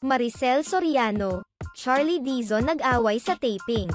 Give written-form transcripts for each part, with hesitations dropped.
Maricel Soriano, Charlie Dizon nag-away sa taping.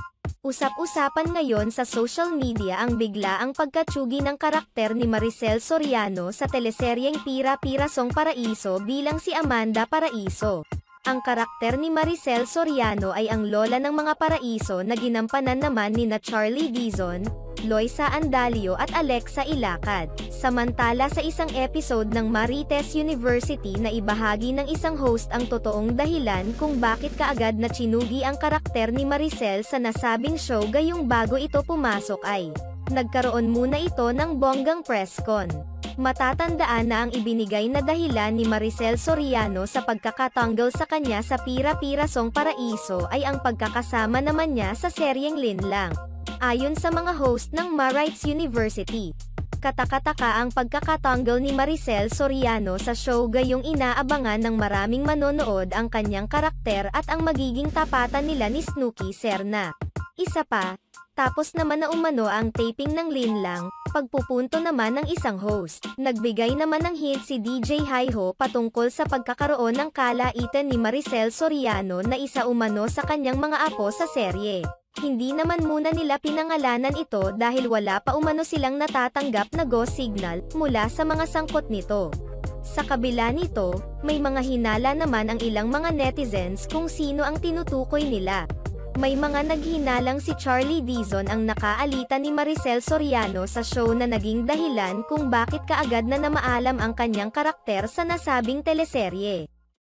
Usap-usapan ngayon sa social media ang biglaang pagkatsugi ng karakter ni Maricel Soriano sa teleseryeng Pira-Pirasong Paraiso bilang si Amanda Paraiso. Ang karakter ni Maricel Soriano ay ang lola ng mga paraiso na ginampanan naman nina Charlie Dizon, Loisa Andalio at Alexa Ilacad. Samantala sa isang episode ng Marites University na ibahagi ng isang host ang totoong dahilan kung bakit kaagad na tsinugi ang karakter ni Maricel sa nasabing show gayong bago ito pumasok ay nagkaroon muna ito ng bonggang press con. Matatandaan na ang ibinigay na dahilan ni Maricel Soriano sa pagkakatanggol sa kanya sa Pira-Pirasong Paraiso ay ang pagkakasama naman niya sa seryeng Linlang. Ayon sa mga host ng Marites University, katakataka ang pagkakatanggol ni Maricel Soriano sa show gayong inaabangan ng maraming manonood ang kanyang karakter at ang magiging tapatan nila ni Snooki Serna. Isa pa, tapos naman na umano ang taping ng Linlang, pagpupunto naman ng isang host. Nagbigay naman ng hint si DJ Hyho patungkol sa pagkakaroon ng kalaitan ni Maricel Soriano na isa umano sa kanyang mga apo sa serye. Hindi naman muna nila pinangalanan ito dahil wala pa umano silang natatanggap na go signal mula sa mga sangkot nito. Sa kabila nito, may mga hinala naman ang ilang mga netizens kung sino ang tinutukoy nila. May mga naghinalang si Charlie Dizon ang nakaalitan ni Maricel Soriano sa show na naging dahilan kung bakit kaagad na namaalam ang kanyang karakter sa nasabing teleserye.